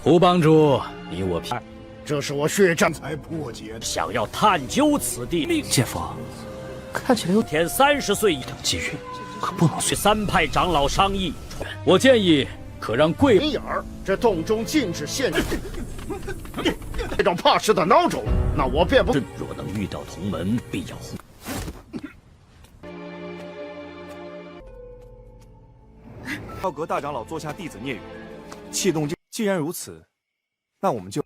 胡帮主，你我平，这是我血战才破解，想要探究此地。姐夫，看起来有天30岁等机遇，可不能随3派长老商议，我建议可让贵眼儿，这洞中禁止陷阱。这种怕事的孬种，那我便不。若能遇到同门，必要护。道阁大长老做下弟子聂远，气动静。既然如此，那我们就。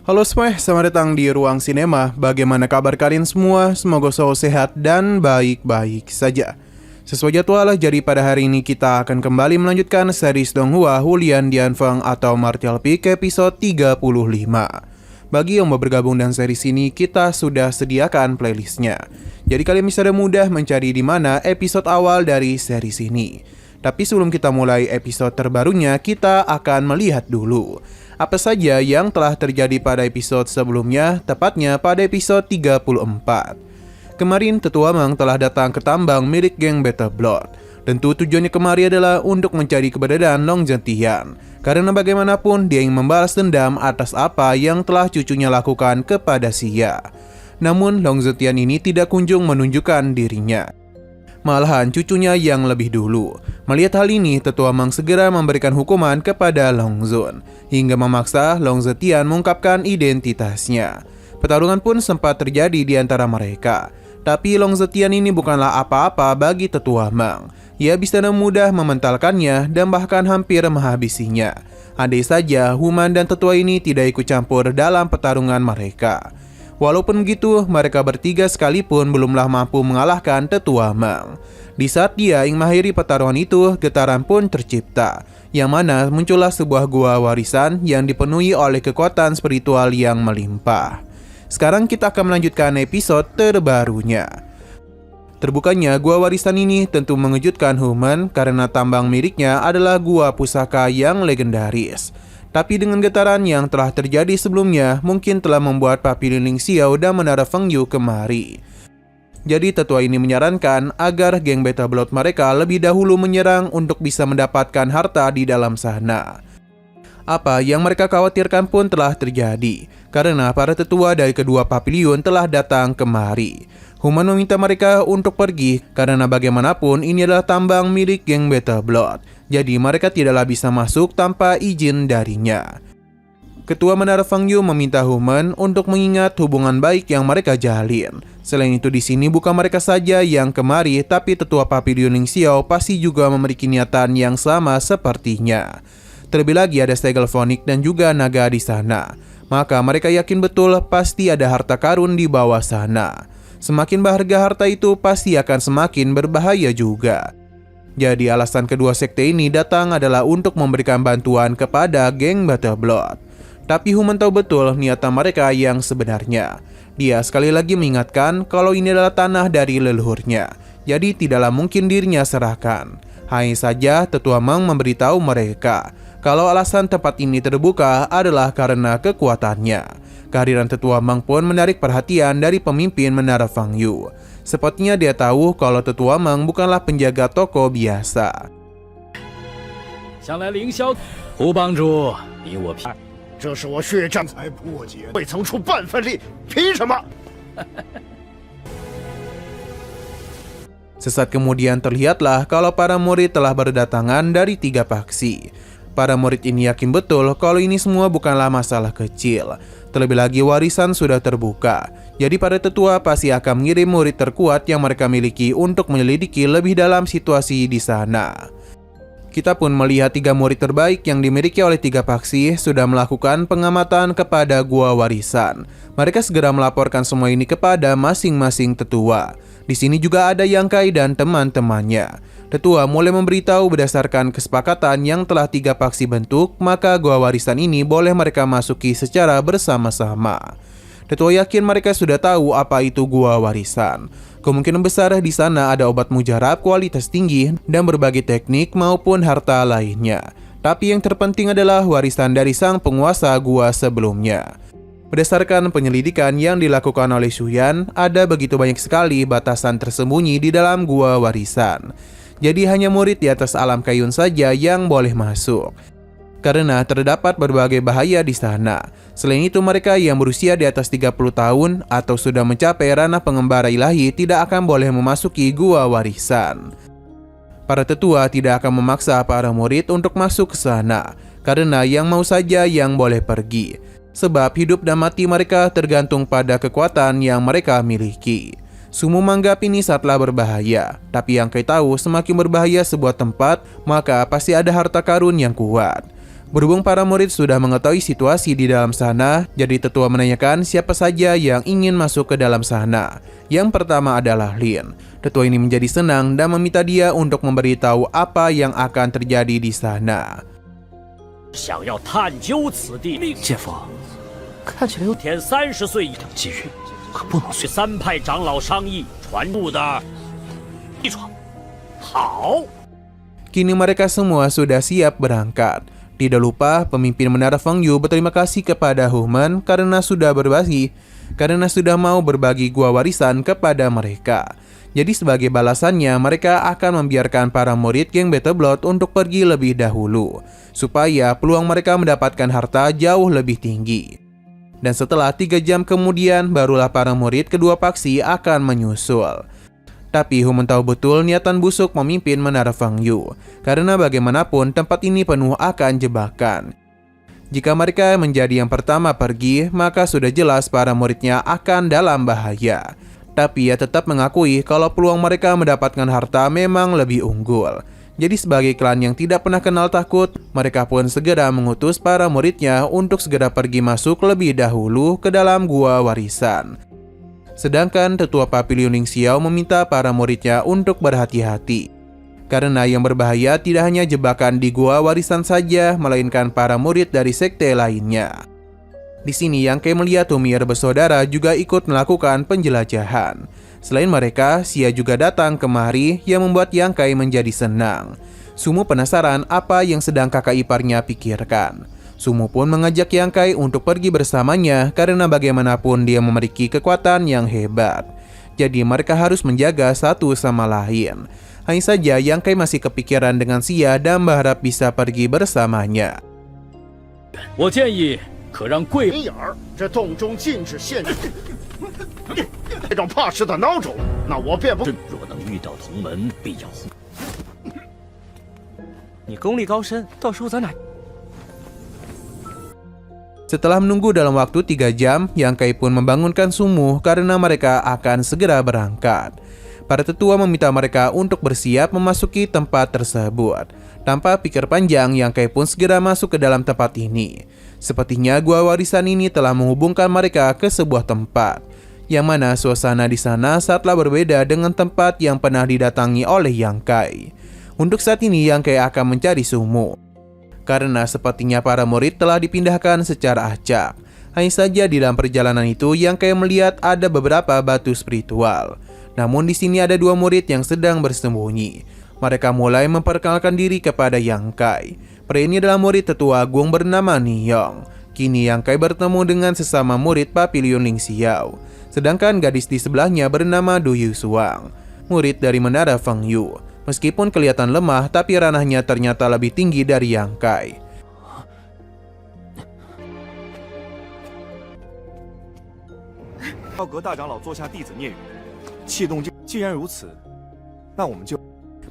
Halo semua, selamat datang di Ruang Sinema. Bagaimana kabar kalian semua? Semoga selalu sehat dan baik-baik saja. Sesuai jadwal, jadi pada hari ini kita akan kembali melanjutkan series Donghua Hulian Dianfeng atau Martial Peak episode 35. Bagi yang mau bergabung dengan series ini, kita sudah sediakan playlistnya. Jadi kalian bisa mudah mencari di mana episode awal dari series ini. Tapi sebelum kita mulai episode terbarunya, kita akan melihat dulu apa saja yang telah terjadi pada episode sebelumnya, tepatnya pada episode 34. Kemarin Tetua Meng telah datang ke tambang milik geng Better Blood. Tentu tujuannya kemari adalah untuk mencari keberadaan Long Zetian, karena bagaimanapun dia ingin membalas dendam atas apa yang telah cucunya lakukan kepada Xia. Namun Long Zetian ini tidak kunjung menunjukkan dirinya. Malahan cucunya yang lebih dulu. Melihat hal ini, Tetua Meng segera memberikan hukuman kepada Long Zun, hingga memaksa Long Zetian mengungkapkan identitasnya. Pertarungan pun sempat terjadi di antara mereka. Tapi Long Zetian ini bukanlah apa-apa bagi Tetua Meng. Ia bisa dengan mudah mementalkannya dan bahkan hampir menghabisinya. Andai saja Human dan Tetua ini tidak ikut campur dalam pertarungan mereka. Walaupun begitu, mereka bertiga sekalipun belumlah mampu mengalahkan Tetua Meng. Di saat dia ingin mengakhiri pertarungan itu, getaran pun tercipta, yang mana muncullah sebuah gua warisan yang dipenuhi oleh kekuatan spiritual yang melimpah. Sekarang kita akan melanjutkan episode terbarunya. Terbukanya gua warisan ini tentu mengejutkan Human karena tambang miliknya adalah gua pusaka yang legendaris. Tapi dengan getaran yang telah terjadi sebelumnya, mungkin telah membuat Papilin Ling Xiao dan Menara Fengyu kemari. Jadi tetua ini menyarankan agar geng Beta Blood mereka lebih dahulu menyerang untuk bisa mendapatkan harta di dalam sana. Apa yang mereka khawatirkan pun telah terjadi, karena para tetua dari kedua papilion telah datang kemari. Human meminta mereka untuk pergi, karena bagaimanapun ini adalah tambang milik geng Beta Blood. Jadi mereka tidaklah bisa masuk tanpa izin darinya. Ketua Menara Fengyu meminta Human untuk mengingat hubungan baik yang mereka jalin. Selain itu di sini bukan mereka saja yang kemari, tapi tetua Papilion Ling Xiao pasti juga memiliki niatan yang sama sepertinya. Terlebih lagi ada Stegelphonic dan juga naga di sana. Maka mereka yakin betul pasti ada harta karun di bawah sana. Semakin berharga harta itu pasti akan semakin berbahaya juga. Jadi alasan kedua sekte ini datang adalah untuk memberikan bantuan kepada geng Battle Blood. Tapi Human tahu betul niatan mereka yang sebenarnya. Dia sekali lagi mengingatkan kalau ini adalah tanah dari leluhurnya. Jadi tidaklah mungkin dirinya serahkan. Hanya saja Tetua Meng memberitahu mereka kalau alasan tempat ini terbuka adalah karena kekuatannya. Kehadiran Tetua Meng pun menarik perhatian dari pemimpin Menara Fengyu. Sepertinya dia tahu kalau Tetua Meng bukanlah penjaga toko biasa. 想来凌霄，胡帮主，你我平。这是我血战才破解，未曾出半分力，凭什么？ Sesaat kemudian terlihatlah kalau para murid telah berdatangan dari 3 faksi. Para murid ini yakin betul kalau ini semua bukanlah masalah kecil. Terlebih lagi warisan sudah terbuka. Jadi para tetua pasti akan mengirim murid terkuat yang mereka miliki untuk menyelidiki lebih dalam situasi di sana. Kita pun melihat 3 murid terbaik yang dimiliki oleh 3 faksi sudah melakukan pengamatan kepada gua warisan. Mereka segera melaporkan semua ini kepada masing-masing tetua. Di sini juga ada Yang Kai dan teman-temannya. Tetua mulai memberitahu berdasarkan kesepakatan yang telah 3 faksi bentuk, maka gua warisan ini boleh mereka masuki secara bersama-sama. Tetua yakin mereka sudah tahu apa itu gua warisan. Kemungkinan besar di sana ada obat mujarab kualitas tinggi dan berbagai teknik maupun harta lainnya. Tapi yang terpenting adalah warisan dari sang penguasa gua sebelumnya. Berdasarkan penyelidikan yang dilakukan oleh Shuyan, ada begitu banyak sekali batasan tersembunyi di dalam gua warisan. Jadi hanya murid di atas alam kayun saja yang boleh masuk. Karena terdapat berbagai bahaya di sana. Selain itu, mereka yang berusia di atas 30 tahun atau sudah mencapai ranah pengembara ilahi tidak akan boleh memasuki gua warisan. Para tetua tidak akan memaksa para murid untuk masuk ke sana, karena yang mau saja yang boleh pergi. Sebab hidup dan mati mereka tergantung pada kekuatan yang mereka miliki. Sumu menganggap ini sangatlah berbahaya, tapi yang Kai tahu semakin berbahaya sebuah tempat, maka pasti ada harta karun yang kuat. Berhubung para murid sudah mengetahui situasi di dalam sana, jadi tetua menanyakan siapa saja yang ingin masuk ke dalam sana. Yang pertama adalah Lin. Tetua ini menjadi senang dan meminta dia untuk memberitahu apa yang akan terjadi di sana. 想要探究此地历史，姐夫，看起来有天30岁等机遇，可不能与随3派长老商议传入的一闯。好， Kini mereka semua sudah siap berangkat. Tidak lupa, pemimpin Menara Fengyu berterima kasih kepada Human karena sudah mau berbagi gua warisan kepada mereka. Jadi sebagai balasannya, mereka akan membiarkan para murid geng Battle Blood untuk pergi lebih dahulu, supaya peluang mereka mendapatkan harta jauh lebih tinggi. Dan setelah 3 jam kemudian, barulah para murid kedua faksi akan menyusul. Tapi Human tahu betul niatan busuk memimpin Menara Fengyu, karena bagaimanapun tempat ini penuh akan jebakan. Jika mereka menjadi yang pertama pergi, maka sudah jelas para muridnya akan dalam bahaya. Tapi ia tetap mengakui kalau peluang mereka mendapatkan harta memang lebih unggul. Jadi sebagai klan yang tidak pernah kenal takut, mereka pun segera mengutus para muridnya untuk segera pergi masuk lebih dahulu ke dalam gua warisan. Sedangkan tetua Papiliun Ling Xiao meminta para muridnya untuk berhati-hati. Karena yang berbahaya tidak hanya jebakan di gua warisan saja, melainkan para murid dari sekte lainnya. Di sini Yang Kai melihat Humir bersaudara juga ikut melakukan penjelajahan. Selain mereka, Xia juga datang kemari yang membuat Yang Kai menjadi senang. Sumu penasaran apa yang sedang kakak iparnya pikirkan. Sumu pun mengajak Yang Kai untuk pergi bersamanya karena bagaimanapun dia memiliki kekuatan yang hebat. Jadi mereka harus menjaga satu sama lain. Hanya saja Yang Kai masih kepikiran dengan Xia dan berharap bisa pergi bersamanya. 我建议可让贵眼儿，这洞中禁止陷阱。这种怕事的孬种，那我便不。若能遇到同门，必要护。你功力高深，到时候咱俩。 Setelah menunggu dalam waktu 3 jam, Yang Kai pun membangunkan Sumu karena mereka akan segera berangkat. Para tetua meminta mereka untuk bersiap memasuki tempat tersebut. Tanpa pikir panjang, Yang Kai pun segera masuk ke dalam tempat ini. Sepertinya gua warisan ini telah menghubungkan mereka ke sebuah tempat, yang mana suasana di sana sangatlah berbeda dengan tempat yang pernah didatangi oleh Yang Kai. Untuk saat ini Yang Kai akan mencari Sumu, karena sepertinya para murid telah dipindahkan secara acak. Hanya saja di dalam perjalanan itu Yang Kai melihat ada beberapa batu spiritual. Namun di sini ada 2 murid yang sedang bersembunyi. Mereka mulai memperkenalkan diri kepada Yang Kai. Pria ini adalah murid tetua agung bernama Niyong. Kini Yang Kai bertemu dengan sesama murid Papiliun Ling Xiao. Sedangkan gadis di sebelahnya bernama Du Yusuang, murid dari Menara Fengyu. Meskipun kelihatan lemah, tapi ranahnya ternyata lebih tinggi dari Yang Kai.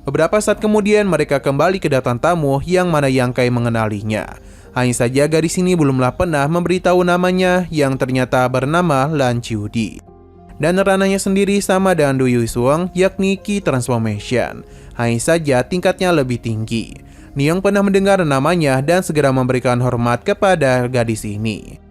Beberapa saat kemudian mereka kembali kedatangan tamu yang mana Yang Kai mengenalinya. Hanya saja gadis ini belumlah pernah memberitahu namanya yang ternyata bernama Lan Chiudi. Dan ranahnya sendiri sama dengan Du Yusuang, yakni Ki Transformation. Hanya saja tingkatnya lebih tinggi. Niyong pernah mendengar namanya dan segera memberikan hormat kepada gadis ini.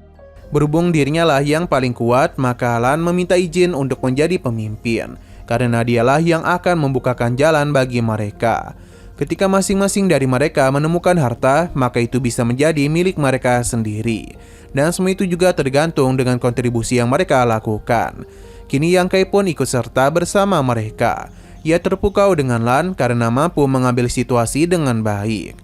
Berhubung dirinya lah yang paling kuat, maka Lan meminta izin untuk menjadi pemimpin, karena dialah yang akan membukakan jalan bagi mereka. Ketika masing-masing dari mereka menemukan harta, maka itu bisa menjadi milik mereka sendiri. Dan semua itu juga tergantung dengan kontribusi yang mereka lakukan. Kini Yang Kai pun ikut serta bersama mereka. Ia terpukau dengan Lan karena mampu mengambil situasi dengan baik.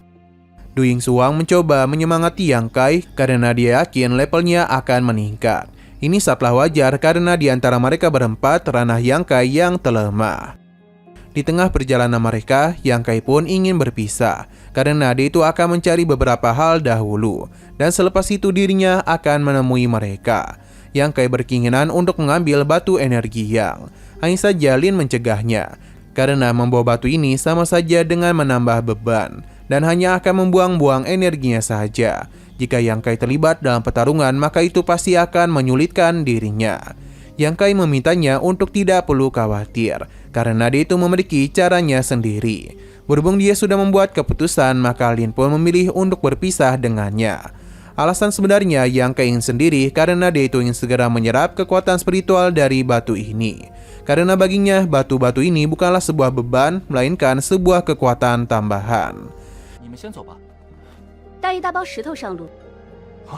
Du Yingxuang mencoba menyemangati Yang Kai karena dia yakin levelnya akan meningkat. Ini sangatlah wajar karena di antara mereka berempat ranah Yang Kai yang terlemah. Di tengah perjalanan mereka, Yang Kai pun ingin berpisah karena dia itu akan mencari beberapa hal dahulu, dan selepas itu dirinya akan menemui mereka. Yang Kai berkeinginan untuk mengambil batu energi Yang. Hanya saja Lin mencegahnya karena membawa batu ini sama saja dengan menambah beban dan hanya akan membuang-buang energinya saja. Jika Yang Kai terlibat dalam pertarungan, maka itu pasti akan menyulitkan dirinya. Yang Kai memintanya untuk tidak perlu khawatir karena dia itu memiliki caranya sendiri. Berhubung dia sudah membuat keputusan, maka Lin pun memilih untuk berpisah dengannya. Alasan sebenarnya Yang Kai ingin sendiri karena dia itu ingin segera menyerap kekuatan spiritual dari batu ini. Karena baginya batu-batu ini bukanlah sebuah beban, melainkan sebuah kekuatan tambahan. 你们先走吧。 带一大包石头上路， 等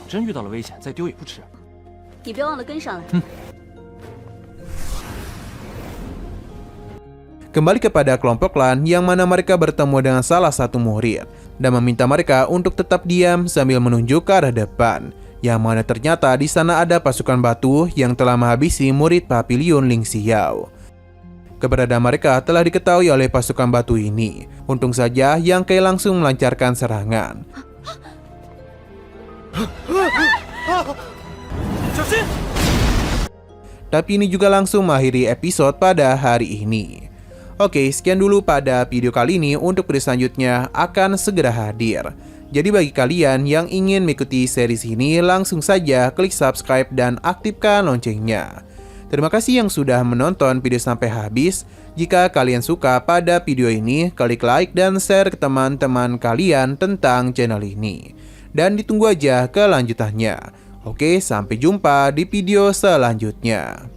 真遇到了危险，再丢也不迟。 你别忘了跟上来。 Kembali kepada kelompok Lan yang mana mereka bertemu dengan salah satu murid dan meminta mereka untuk tetap diam sambil menunjuk ke arah depan. Yang mana ternyata di sana ada pasukan batu yang telah menghabisi murid Papilion Ling Xiao. Keberadaan mereka telah diketahui oleh pasukan batu ini. Untung saja Yang Kai langsung melancarkan serangan. Tapi ini juga langsung mengakhiri episode pada hari ini. Oke, sekian dulu pada video kali ini. Untuk video selanjutnya akan segera hadir. Jadi bagi kalian yang ingin mengikuti series ini, langsung saja klik subscribe dan aktifkan loncengnya. Terima kasih yang sudah menonton video sampai habis. Jika kalian suka pada video ini, klik like dan share ke teman-teman kalian tentang channel ini. Dan ditunggu aja kelanjutannya. Oke, sampai jumpa di video selanjutnya.